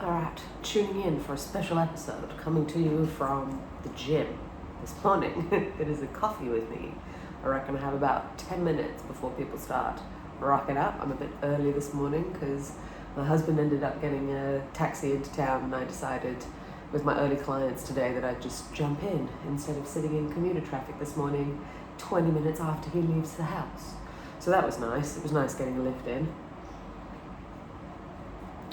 Alright, tuning in for a special episode coming to you from the gym this morning. It is a coffee with me. I reckon I have about 10 minutes before people start rocking up. I'm a bit early this morning because my husband ended up getting a taxi into town, and I decided with my early clients today that I'd just jump in instead of sitting in commuter traffic this morning 20 minutes after he leaves the house. So that was nice. It was nice getting a lift in.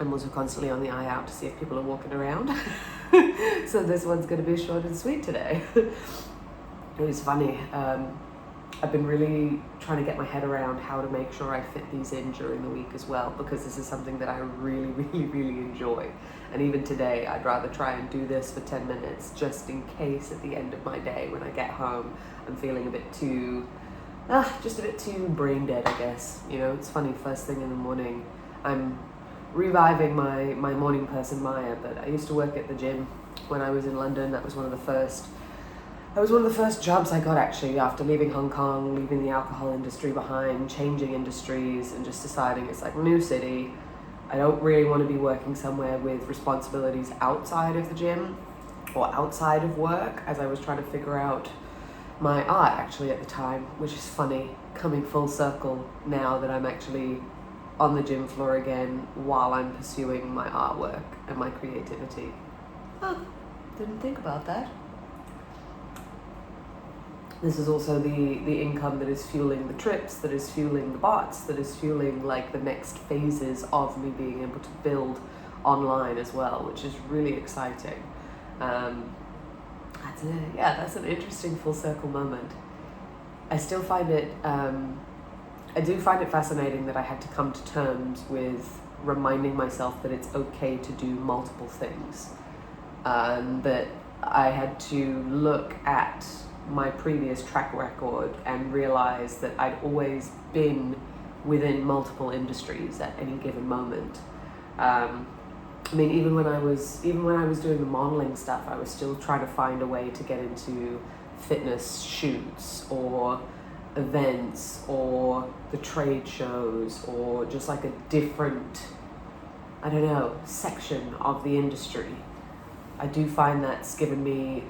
I'm also constantly on the eye out to see if people are walking around. So this one's going to be short and sweet today. It was funny. I've been really trying to get my head around how to make sure I fit these in during the week as well, because this is something that I really enjoy. And even today, I'd rather try and do this for 10 minutes just in case at the end of my day when I get home, I'm feeling a bit too, just a bit too brain dead, I guess. You know, it's funny, first thing in the morning, I'm reviving my morning person Maja, but I used to work at the gym when I was in London. That was one of the first jobs I got, actually, after leaving Hong Kong, leaving the alcohol industry behind, changing industries, and just deciding it's like new city. I don't really want to be working somewhere with responsibilities outside of the gym or outside of work, as I was trying to figure out my art actually at the time, which is funny, coming full circle now that I'm actually on the gym floor again while I'm pursuing my artwork and my creativity. Didn't think about that. This is also the income that is fueling the trips, that is fueling the bots, that is fueling like the next phases of me being able to build online as well, which is really exciting. That's an interesting full circle moment. I still find it, I do find it fascinating that I had to come to terms with reminding myself that it's okay to do multiple things. That I had to look at my previous track record and realize that I'd always been within multiple industries at any given moment. Even when I was doing the modeling stuff, I was still trying to find a way to get into fitness shoots or events or the trade shows, or just like a different, section of the industry. I do find that's given me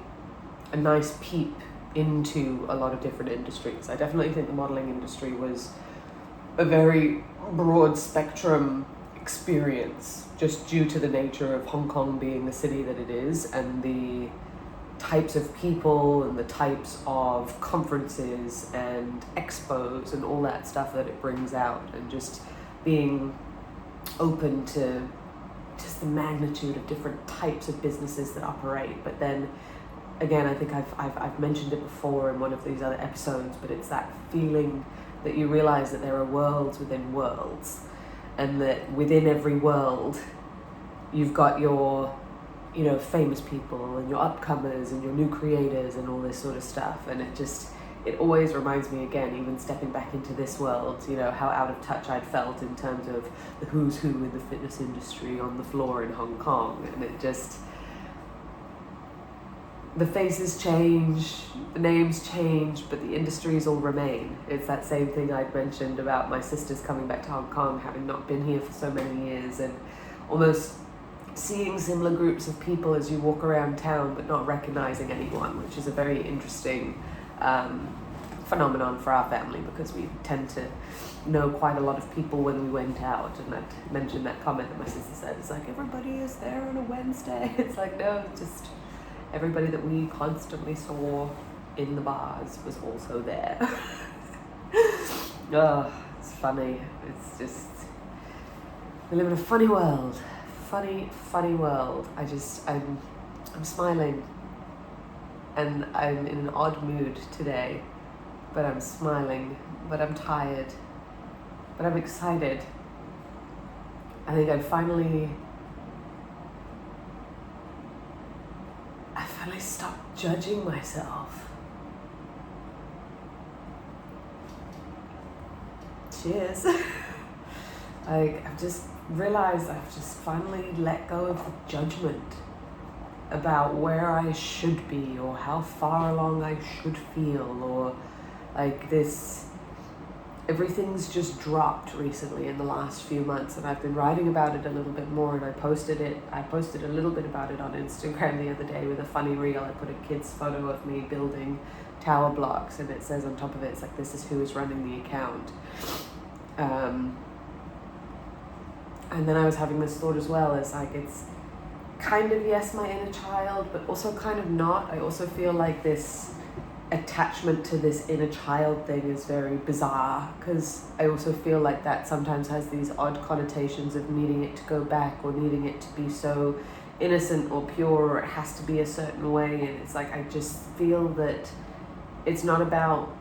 a nice peep into a lot of different industries. I definitely think the modeling industry was a very broad spectrum experience, just due to the nature of Hong Kong being the city that it is, and the types of people and the types of conferences and expos and all that stuff that it brings out, and just being open to just the magnitude of different types of businesses that operate. But then again, I think I've mentioned it before in one of these other episodes, but it's that feeling that you realize that there are worlds within worlds, and that within every world you've got your famous people and your upcomers and your new creators and all this sort of stuff. And it always reminds me, again, even stepping back into this world, how out of touch I'd felt in terms of the who's who in the fitness industry on the floor in Hong Kong. And the faces change, the names change, but the industries all remain. It's that same thing I'd mentioned about my sisters coming back to Hong Kong, having not been here for so many years, and almost seeing similar groups of people as you walk around town but not recognizing anyone, which is a very interesting phenomenon for our family, because we tend to know quite a lot of people when we went out. And I mentioned that comment that my sister said, it's like, everybody is there on a Wednesday. It's like, no, just everybody that we constantly saw in the bars was also there. It's funny. It's just, we live in a funny world. Funny world. I'm smiling, and I'm in an odd mood today, but I'm smiling, but I'm tired, but I'm excited. I think I finally stopped judging myself. Cheers. I've just realized I've just finally let go of the judgment about where I should be, or how far along I should feel, or like this everything's just dropped recently in the last few months, and I've been writing about it a little bit more, and I posted a little bit about it on Instagram the other day with a funny reel. I put a kid's photo of me building tower blocks, and it says on top of it, it's like, this is who is running the account. And then I was having this thought as well, as like, it's kind of, yes, my inner child, but also kind of not. I also feel like this attachment to this inner child thing is very bizarre, because I also feel like that sometimes has these odd connotations of needing it to go back, or needing it to be so innocent or pure, or it has to be a certain way. And it's like, I just feel that it's not about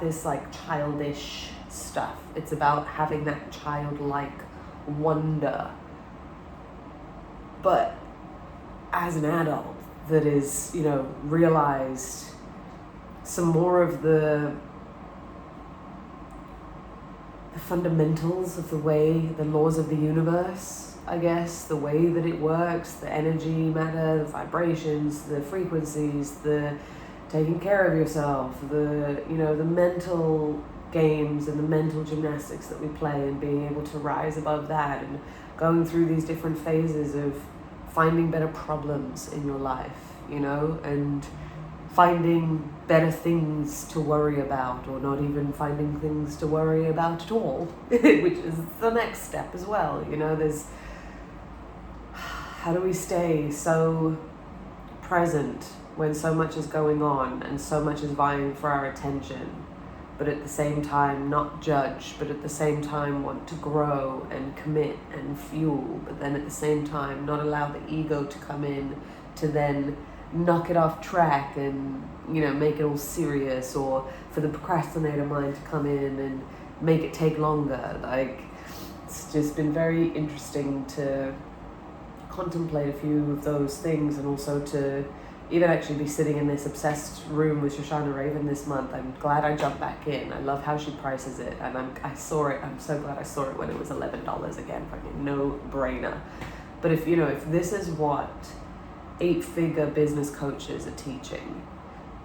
this like childish stuff. It's about having that childlike wonder, but as an adult that is, realized some more of the fundamentals of the laws of the universe, I guess, the way that it works, the energy, matter, the vibrations, the frequencies, the taking care of yourself, the mental games and the mental gymnastics that we play, and being able to rise above that, and going through these different phases of finding better problems in your life, and finding better things to worry about, or not even finding things to worry about at all, which is the next step as well. There's, how do we stay so present when so much is going on and so much is vying for our attention, but at the same time not judge, but at the same time want to grow and commit and fuel, but then at the same time not allow the ego to come in to then knock it off track and make it all serious, or for the procrastinator mind to come in and make it take longer. Like, it's just been very interesting to contemplate a few of those things, and also to even actually be sitting in this obsessed room with Shoshana Raven this month. I'm glad I jumped back in. I love how she prices it, and I saw it. I'm so glad I saw it when it was $11 again. Fucking no brainer. But if this is what 8-figure business coaches are teaching,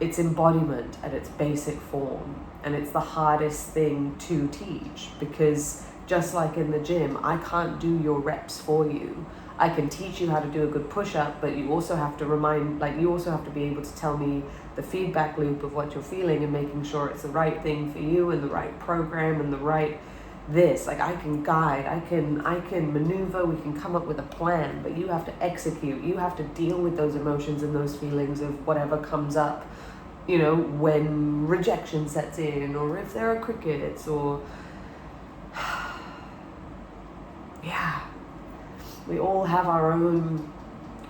it's embodiment at its basic form, and it's the hardest thing to teach, because just like in the gym, I can't do your reps for you. I can teach you how to do a good push-up, but you also have to you also have to be able to tell me the feedback loop of what you're feeling, and making sure it's the right thing for you, and the right program, and the right this. Like, I can guide, I can maneuver, we can come up with a plan, but you have to execute. You have to deal with those emotions and those feelings of whatever comes up, when rejection sets in, or if there are crickets, or yeah. We all have our own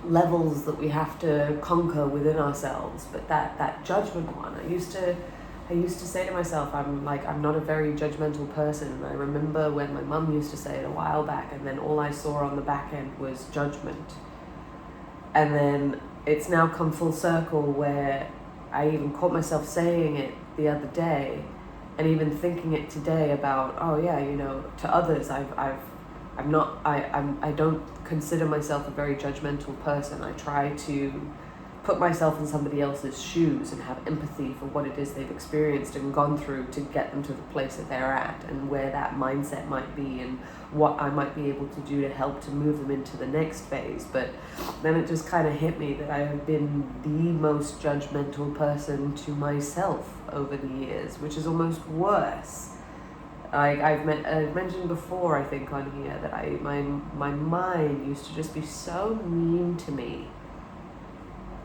levels that we have to conquer within ourselves, but that judgment one, I used to say to myself, I'm not a very judgmental person, and I remember when my mum used to say it a while back, and then all I saw on the back end was judgment. And then it's now come full circle, where I even caught myself saying it the other day, and even thinking it today about, oh yeah, to others, I don't consider myself a very judgmental person. I try to put myself in somebody else's shoes and have empathy for what it is they've experienced and gone through to get them to the place that they're at, and where that mindset might be, and what I might be able to do to help to move them into the next phase. But then it just kind of hit me that I have been the most judgmental person to myself over the years, which is almost worse. I've mentioned before, I think, on here, that my mind used to just be so mean to me.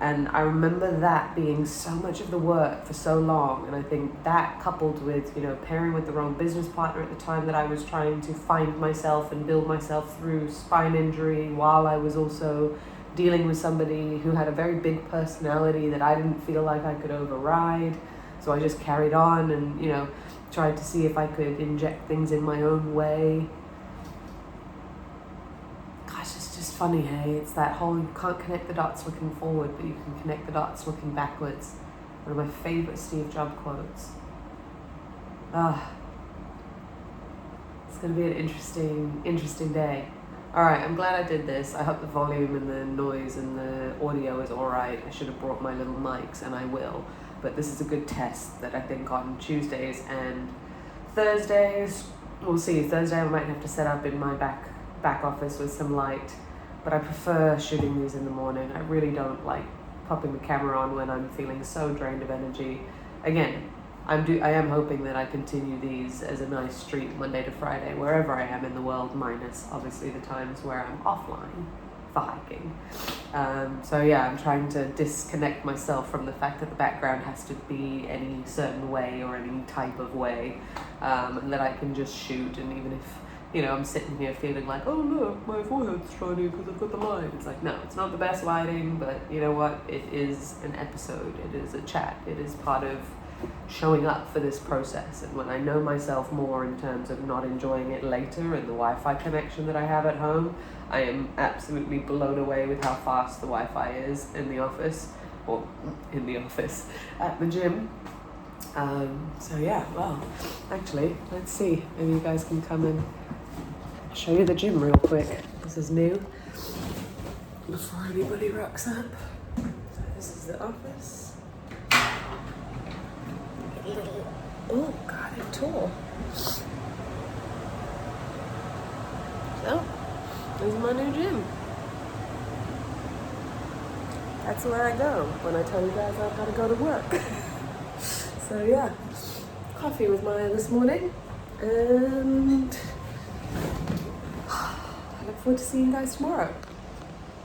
And I remember that being so much of the work for so long. And I think that, coupled with, pairing with the wrong business partner at the time, that I was trying to find myself and build myself through spine injury, while I was also dealing with somebody who had a very big personality that I didn't feel like I could override. So I just carried on and, tried to see if I could inject things in my own way. Gosh, it's just funny, hey? It's that whole, you can't connect the dots looking forward, but you can connect the dots looking backwards. One of my favorite Steve Jobs quotes. It's going to be an interesting day. All right, I'm glad I did this. I hope the volume and the noise and the audio is all right. I should have brought my little mics, and I will. but this is a good test that I think on Tuesdays and Thursdays, we'll see. Thursday I might have to set up in my back office with some light, but I prefer shooting these in the morning. I really don't like popping the camera on when I'm feeling so drained of energy. Again, I am hoping that I continue these as a nice streak Monday to Friday, wherever I am in the world, minus obviously the times where I'm offline for hiking. So yeah, I'm trying to disconnect myself from the fact that the background has to be any certain way or any type of way, and that I can just shoot. And even if, you know, I'm sitting here feeling like, oh look, my forehead's shiny because I've got the light. It's like, no, it's not the best lighting, but you know what? It is an episode. It is a chat. It is part of showing up for this process. And when I know myself more in terms of not enjoying it later and the Wi-Fi connection that I have at home, I am absolutely blown away with how fast the Wi-Fi is in the office, or in the office, at the gym. So yeah, well, actually, let's see. Maybe you guys can come and show you the gym real quick. This is new, before anybody rocks up. So this is the office. Oh God, it tore. So, this is my new gym. That's where I go when I tell you guys I've got to go to work. So yeah, coffee with Maja this morning, and I look forward to seeing you guys tomorrow.